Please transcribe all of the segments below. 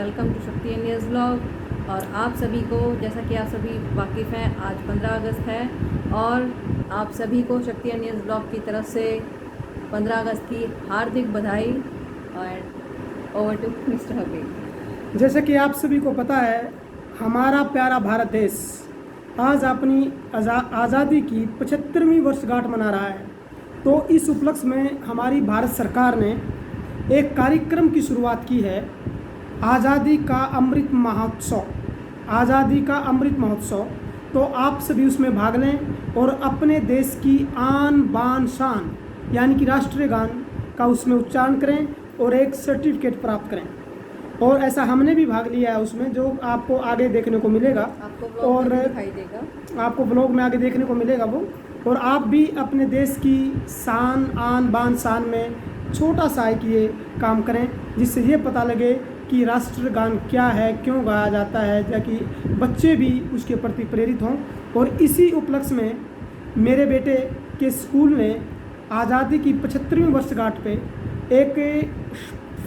Welcome to शक्ति news blog. और आप सभी को, जैसा कि आप सभी वाकिफ़ हैं, आज 15 अगस्त है और आप सभी को शक्ति न्यूज़ ब्लॉग की तरफ से 15 अगस्त की हार्दिक बधाई। और ओवर टू मिस्टर हबीब। जैसे कि आप सभी को पता है, हमारा प्यारा भारत देश आज अपनी आज़ादी की 75वीं वर्षगांठ मना रहा है। तो इस उपलक्ष्य में हमारी भारत सरकार ने एक कार्यक्रम की शुरुआत की है, आज़ादी का अमृत महोत्सव। आज़ादी का अमृत महोत्सव, तो आप सभी उसमें भाग लें और अपने देश की आन बान शान यानी कि राष्ट्रीय गान का उसमें उच्चारण करें और एक सर्टिफिकेट प्राप्त करें। और ऐसा हमने भी भाग लिया है उसमें, जो आपको आगे देखने को मिलेगा, आपको ब्लॉग में दिखाई देगा, आपको ब्लॉग में आगे देखने को मिलेगा वो। और आप भी अपने देश की शान आन बान शान में छोटा सा एक ये काम करें, जिससे ये पता लगे कि राष्ट्रगान क्या है, क्यों गाया जाता है, ताकि बच्चे भी उसके प्रति प्रेरित हों। और इसी उपलक्ष्य में मेरे बेटे के स्कूल ने आज़ादी की 75वीं वर्षगांठ पे एक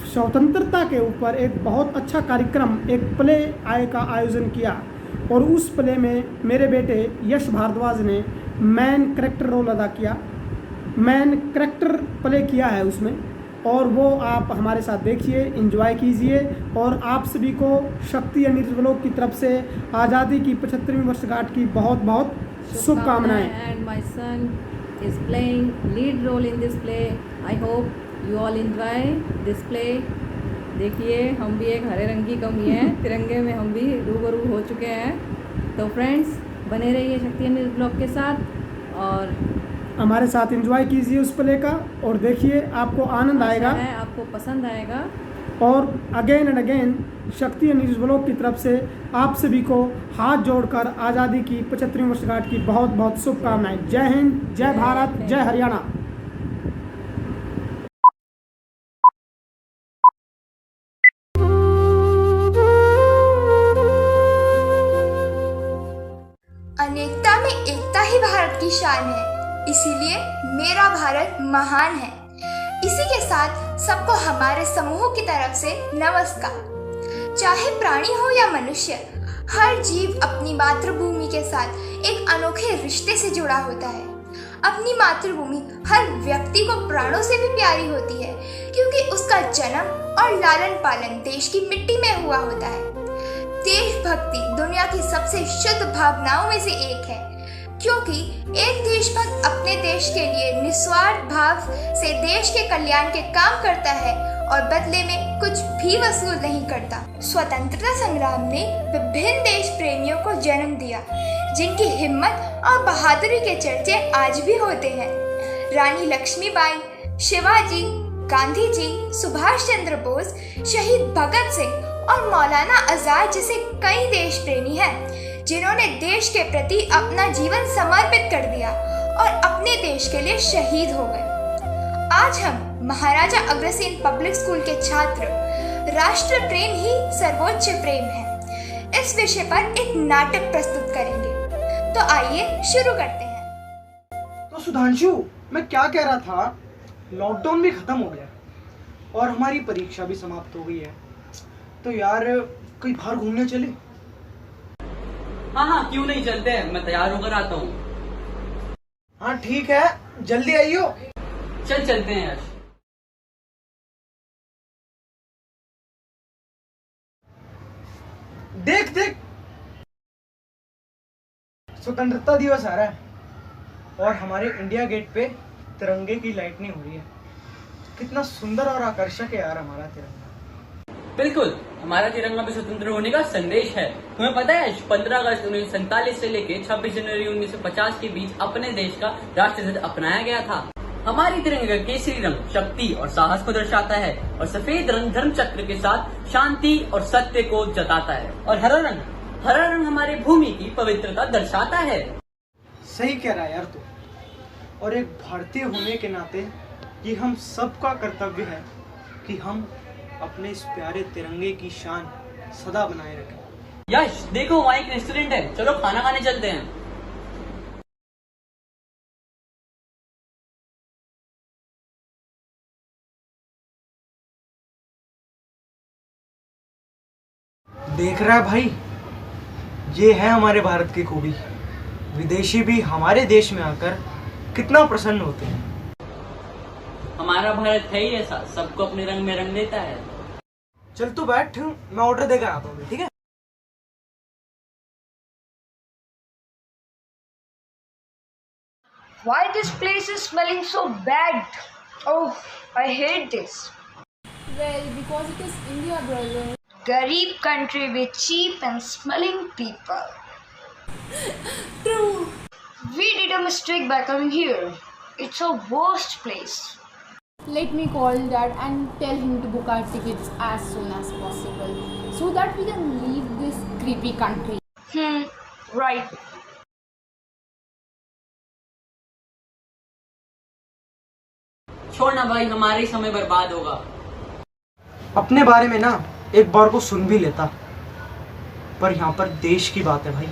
स्वतंत्रता के ऊपर एक बहुत अच्छा कार्यक्रम, एक प्ले आय का आयोजन किया। और उस प्ले में मेरे बेटे यश भारद्वाज ने मैन कैरेक्टर रोल अदा किया, मैन कैरेक्टर प्ले किया है उसमें। और वो आप हमारे साथ देखिए, एंजॉय कीजिए। और आप सभी को शक्ति न्यूज़ ब्लॉग की तरफ से आज़ादी की 75वीं वर्षगांठ की बहुत बहुत शुभकामनाएं। And my son is playing lead role in this play. I hope you all enjoy this play. देखिए, हम भी एक हरे रंग की कमी है, तिरंगे में हम भी रूबरू हो चुके हैं। तो फ्रेंड्स, बने रहिए शक्ति न्यूज़ ब्लॉग के साथ और हमारे साथ एंजॉय कीजिए उस प्ले का, और देखिए आपको आनंद आएगा, आपको पसंद आएगा। और अगेन एंड अगेन शक्ति न्यूज़ ब्लॉग की तरफ से आप सभी को हाथ जोड़कर आज़ादी की 75वीं वर्षगांठ की बहुत बहुत शुभकामनाएं। जय हिंद, जय भारत, जय हरियाणा। अनेकता में एकता ही भारत की शान है, इसीलिए मेरा भारत महान है। इसी के साथ सबको हमारे समूह की तरफ से नमस्कार। चाहे प्राणी हो या मनुष्य, हर जीव अपनी मातृभूमि के साथ एक अनोखे रिश्ते से जुड़ा होता है। अपनी मातृभूमि हर व्यक्ति को प्राणों से भी प्यारी होती है, क्योंकि उसका जन्म और लालन पालन देश की मिट्टी में हुआ होता है। देशभक्ति दुनिया की सबसे शुद्ध भावनाओं में से एक है, क्योंकि एक देशभक्त अपने देश के लिए निस्वार्थ भाव से देश के कल्याण के काम करता है और बदले में कुछ भी वसूल नहीं करता। स्वतंत्रता संग्राम ने विभिन्न देश प्रेमियों को जन्म दिया, जिनकी हिम्मत और बहादुरी के चर्चे आज भी होते हैं। रानी लक्ष्मीबाई, शिवाजी, गांधी जी, सुभाष चंद्र बोस, शहीद भगत सिंह और मौलाना आजाद जैसे कई देश प्रेमी हैं, जिन्होंने देश के प्रति अपना जीवन समर्पित कर दिया और अपने देश के लिए शहीद हो गए। आज हम महाराजा अग्रसेन पब्लिक स्कूल के छात्र राष्ट्र प्रेम ही सर्वोच्च प्रेम है, इस विषय पर एक नाटक प्रस्तुत करेंगे। तो आइए शुरू करते हैं। तो सुधांशु, मैं क्या कह रहा था, लॉकडाउन भी खत्म हो गया और हमारी परीक्षा भी समाप्त हो गई है, तो यार कहीं बाहर घूमने चले? हाँ, क्यों नहीं, चलते हैं। मैं तैयार होकर आता हूँ। हाँ ठीक है, जल्दी आइयो। चलते हैं यार। देख देख, स्वतंत्रता दिवस आ रहा है और हमारे इंडिया गेट पे तिरंगे की लाइटनिंग हो रही है। कितना सुंदर और आकर्षक है यार हमारा तिरंगा। बिल्कुल, हमारा तिरंगा भी स्वतंत्र होने का संदेश है। तुम्हें पता है, 15 अगस्त 1947 से लेकर 26 जनवरी 1950 के बीच अपने देश का राष्ट्रध्वज अपनाया गया था। हमारी तिरंगे का केसरी रंग शक्ति और साहस को दर्शाता है और सफेद रंग धर्म चक्र के साथ शांति और सत्य को जताता है, और हरा रंग हमारी भूमि की पवित्रता दर्शाता है। सही कह रहा है यार तू। और एक भारतीय होने के नाते ये हम सबका कर्तव्य है कि हम अपने इस प्यारे तिरंगे की शान सदा बनाए रखें। यश, देखो वहाँ एक रेस्टोरेंट है, चलो खाना खाने चलते हैं। देख रहा है भाई, ये है हमारे भारत की खूबी। विदेशी भी हमारे देश में आकर कितना प्रसन्न होते हैं। हमारा भारत है ही ऐसा, सबको अपने रंग में रंग देता है। चल तू बैठ, मैं ऑर्डर देकर आता हूँ, ठीक है? Why this place is smelling so bad? Oh, I hate this. Well, because it is India, brother. Garib country with cheap and smelling people. True. We did a mistake by coming here. It's a worst place. Let me call Dad and tell him to book our tickets as soon as possible so that we can leave this creepy country. Right. छोड़ ना भाई, हमारा ही समय बर्बाद होगा। अपने बारे में ना एक बार को सुन भी लेता, पर यहाँ पर देश की बात है भाई।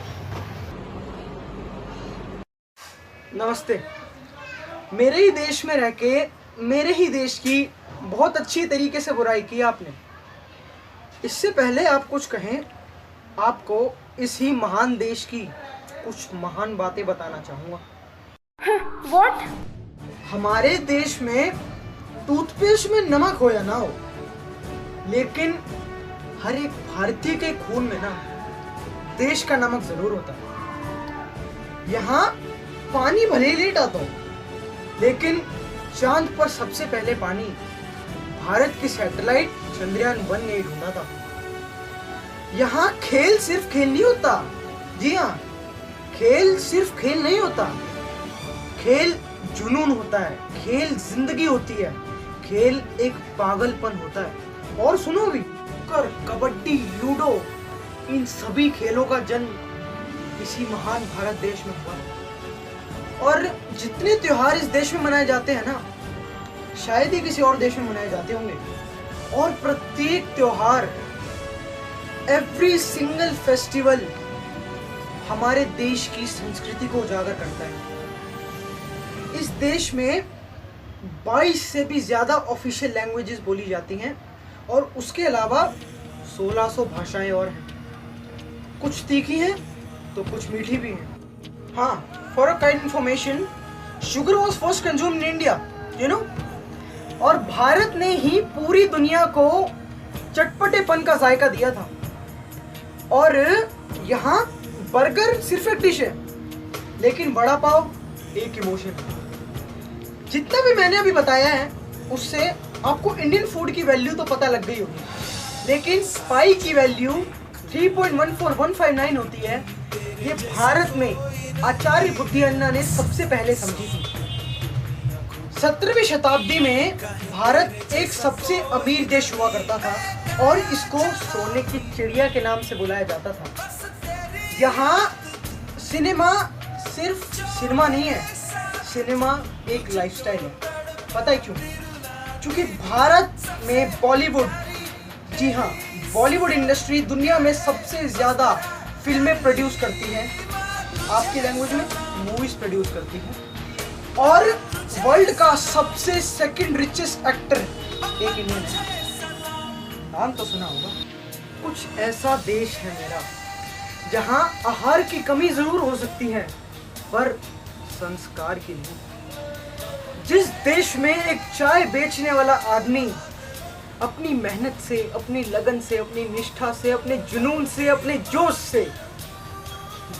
नमस्ते। मेरे ही देश में रह के मेरे ही देश की बहुत अच्छी तरीके से बुराई की आपने। इससे पहले आप कुछ कहें, आपको इस ही महान देश की कुछ महान बातें बताना चाहूँगा। What? हमारे देश में टूथपेस्ट में नमक हो या ना हो, लेकिन हर एक भारतीय के खून में ना देश का नमक जरूर होता है। यहाँ पानी भले ही लेट आता हो, लेकिन चांद पर सबसे पहले पानी भारत की सैटेलाइट चंद्रयान-1 ने ढूंढा था। यहाँ खेल सिर्फ खेल नहीं होता। जी हाँ, खेल सिर्फ खेल नहीं होता, खेल जुनून होता है, खेल जिंदगी होती है, खेल एक पागलपन होता है। और सुनो भी, कबड्डी, लूडो, इन सभी खेलों का जन्म इसी महान भारत देश में हुआ है। और जितने त्योहार इस देश में मनाए जाते हैं ना, शायद ही किसी और देश में मनाए जाते होंगे। और प्रत्येक त्योहार, एवरी सिंगल फेस्टिवल हमारे देश की संस्कृति को उजागर करता है। इस देश में 22 से भी ज्यादा ऑफिशियल लैंग्वेजेस बोली जाती हैं और उसके अलावा 1600 भाषाएं और हैं। कुछ तीखी हैं तो कुछ मीठी भी हैं। हाँ, for a kind information, sugar was first consumed in India, you know. और भारत ने ही पूरी दुनिया को चटपटेपन का जायका दिया था। और यहाँ बर्गर सिर्फ एक डिश है, लेकिन वड़ा पाव एक इमोशन है। जितना भी मैंने अभी बताया है उससे आपको इंडियन फूड की वैल्यू तो पता लग गई होगी, लेकिन स्पाई की वैल्यू 3.14159 होती है। ये भारत में आचार्य बुद्धिअन्ना ने सबसे पहले समझी थी। 17वीं शताब्दी में भारत एक सबसे अमीर देश हुआ करता था और इसको सोने की चिड़िया के नाम से बुलाया जाता था। यहाँ सिनेमा सिर्फ सिनेमा नहीं है, सिनेमा एक लाइफस्टाइल है। पता है क्यों? क्योंकि भारत में बॉलीवुड, जी हाँ, बॉलीवुड इंडस्ट्री दुनिया में सबसे ज्यादा फिल्में प्रोड्यूस करती है, आपकी लैंग्वेज में मूवीज प्रोड्यूस करती है। और वर्ल्ड का सबसे सेकंड रिचेस्ट एक्टर एक इंडियन है। नाम तो सुना होगा। कुछ ऐसा देश है मेरा जहाँ आहार की कमी जरूर हो सकती है, पर संस्कार की नहीं। जिस देश में एक चाय बेचने वाला आदमी अपनी मेहनत से, अपनी लगन से, अपनी निष्ठा से, अपने जुनून से, अपने जोश से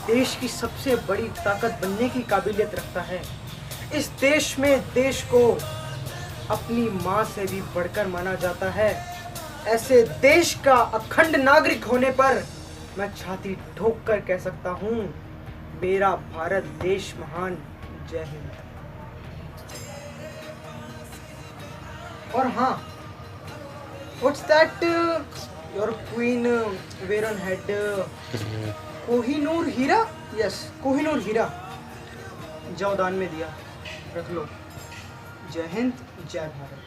देश की सबसे बड़ी ताकत बनने की काबिलियत रखता है, इस देश में देश को अपनी माँ से भी बढ़कर माना जाता है। ऐसे देश का अखंड नागरिक होने पर मैं छाती ठोक कर कह सकता हूँ, मेरा भारत देश महान। जय हिंद। और हाँ, what's that your queen wear on head? Kohinoor हीरा? यस, कोहिनूर हीरा। जाओ दान में दिया, रख लो। जय हिंद, जय भारत।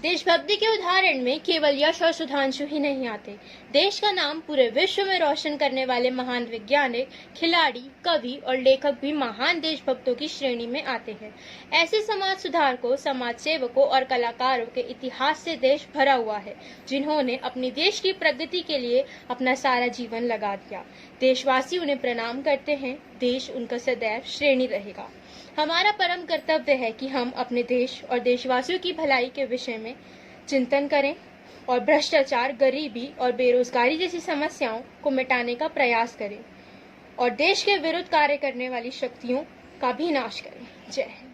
देशभक्ति के उदाहरण में केवल यश और सुधांशु ही नहीं आते। देश का नाम पूरे विश्व में रोशन करने वाले महान वैज्ञानिक, खिलाड़ी, कवि और लेखक भी महान देशभक्तों की श्रेणी में आते हैं। ऐसे समाज सुधारकों, समाज सेवकों और कलाकारों के इतिहास से देश भरा हुआ है, जिन्होंने अपने देश की प्रगति के लिए अपना सारा जीवन लगा दिया। देशवासी उन्हें प्रणाम करते हैं। देश उनका सदैव श्रेणी रहेगा। हमारा परम कर्तव्य है कि हम अपने देश और देशवासियों की भलाई के विषय में चिंतन करें और भ्रष्टाचार, गरीबी और बेरोजगारी जैसी समस्याओं को मिटाने का प्रयास करें और देश के विरुद्ध कार्य करने वाली शक्तियों का भी नाश करें। जय हिंद।